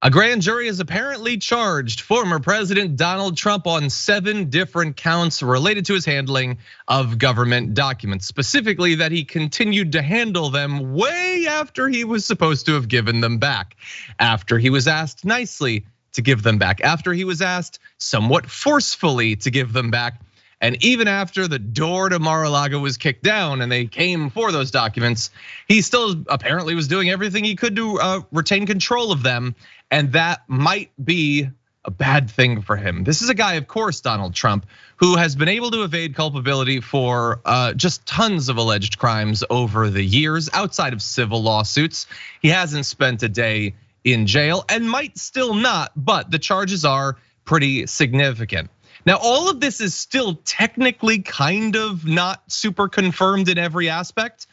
A grand jury has apparently charged former President Donald Trump on 7 different counts related to his handling of government documents, specifically that he continued to handle them way after he was supposed to have given them back, after he was asked nicely to give them back, after he was asked somewhat forcefully to give them back, and even after the door to Mar-a-Lago was kicked down and they came for those documents, he still apparently was doing everything he could to retain control of them. And that might be a bad thing for him. This is a guy, of course, Donald Trump, who has been able to evade culpability for just tons of alleged crimes over the years outside of civil lawsuits. He hasn't spent a day in jail and might still not, but the charges are pretty significant. Now, all of this is still technically kind of not super confirmed in every aspect,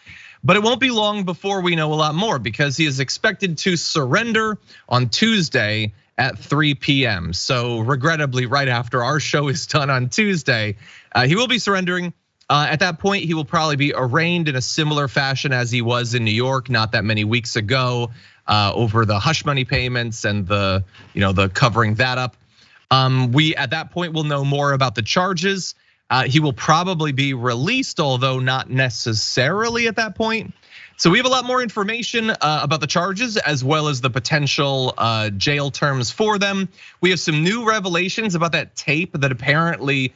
but it won't be long before we know a lot more, because he is expected to surrender on Tuesday at 3 p.m. So regrettably, right after our show is done on Tuesday, he will be surrendering. At that point, he will probably be arraigned in a similar fashion as he was in New York not that many weeks ago over the hush money payments and the covering that up. We at that point will know more about the charges. He will probably be released, although not necessarily at that point. So we have a lot more information about the charges as well as the potential jail terms for them. We have some new revelations about that tape that apparently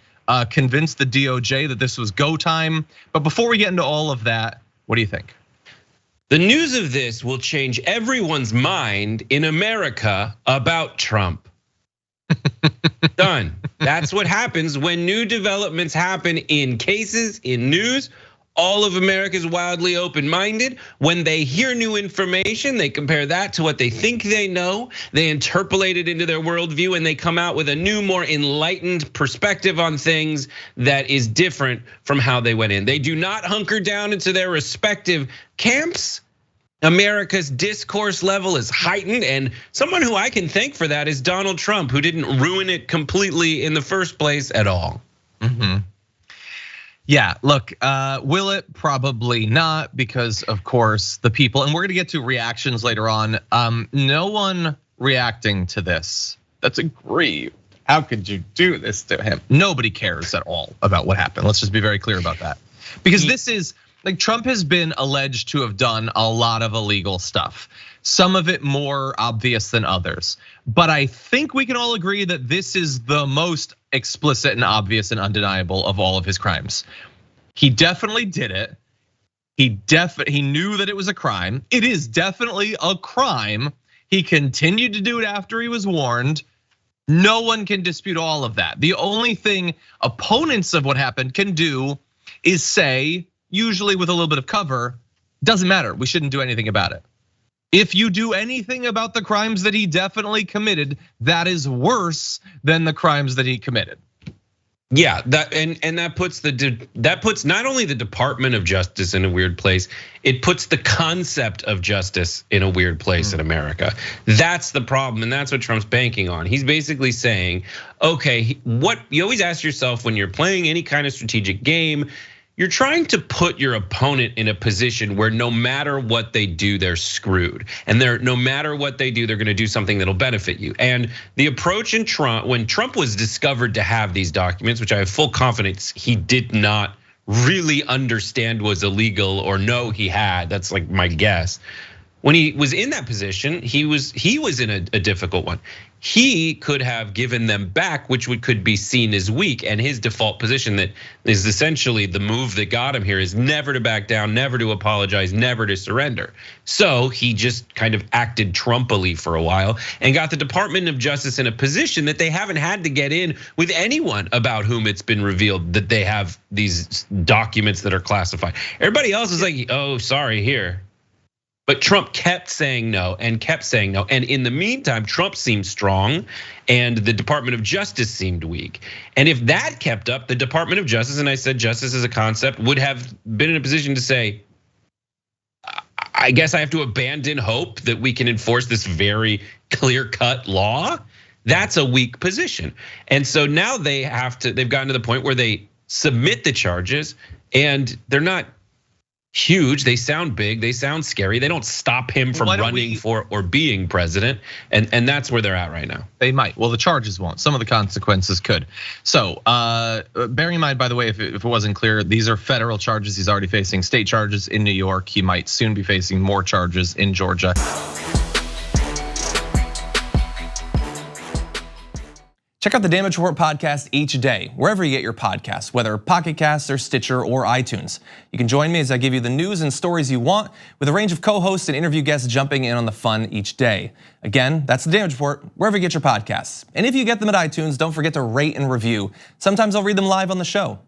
convinced the DOJ that this was go time. But before we get into all of that, what do you think? The news of this will change everyone's mind in America about Trump. Done. That's what happens when new developments happen in cases, in news. All of America is wildly open-minded. When they hear new information, they compare that to what they think they know. They interpolate it into their worldview, and they come out with a new, more enlightened perspective on things that is different from how they went in. They do not hunker down into their respective camps. America's discourse level is heightened, and someone who I can thank for that is Donald Trump, who didn't ruin it completely in the first place at all. Yeah, look, will it? Probably not, because of course the people, and we're gonna get to reactions later on. No one reacting to this, that's aggrieved. How could you do this to him? Nobody cares at all about what happened. Let's just be very clear about that. Because this is, like, Trump has been alleged to have done a lot of illegal stuff, some of it more obvious than others. But I think we can all agree that this is the most explicit and obvious and undeniable of all of his crimes. He definitely did it. He knew that it was a crime. It is definitely a crime. He continued to do it after he was warned. No one can dispute all of that. The only thing opponents of what happened can do is say, usually with a little bit of cover, doesn't matter, we shouldn't do anything about it. If you do anything about the crimes that he definitely committed, that is worse than the crimes that he committed. Yeah, that puts not only the Department of Justice in a weird place, it puts the concept of justice in a weird place in America. That's the problem, and that's what Trump's banking on. He's basically saying, okay, what you always ask yourself when you're playing any kind of strategic game, you're trying to put your opponent in a position where no matter what they do, they're screwed. And no matter what they do, they're gonna do something that'll benefit you. And the approach in Trump, when Trump was discovered to have these documents, which I have full confidence he did not really understand was illegal or know he had, that's like my guess. When he was in that position, he was in a difficult one. He could have given them back, which could be seen as weak. And his default position that is essentially the move that got him here is never to back down, never to apologize, never to surrender. So he just kind of acted Trumpily for a while and got the Department of Justice in a position that they haven't had to get in with anyone about whom it's been revealed that they have these documents that are classified. Everybody else is like, oh, sorry, here. But Trump kept saying no and kept saying no. And in the meantime, Trump seemed strong and the Department of Justice seemed weak. And if that kept up, the Department of Justice, and I said justice as a concept, would have been in a position to say, I guess I have to abandon hope that we can enforce this very clear-cut law. That's a weak position. And so now they've gotten to the point where they submit the charges and they're not huge. They sound big. They sound scary. They don't stop him from running for or being president. And that's where they're at right now. They might. Well, the charges won't. Some of the consequences could. So bearing in mind, by the way, if it wasn't clear, these are federal charges. He's already facing state charges in New York. He might soon be facing more charges in Georgia. Check out the Damage Report podcast each day, wherever you get your podcasts, whether Pocket Casts or Stitcher or iTunes. You can join me as I give you the news and stories you want, with a range of co-hosts and interview guests jumping in on the fun each day. Again, that's the Damage Report, wherever you get your podcasts. And if you get them at iTunes, don't forget to rate and review. Sometimes I'll read them live on the show.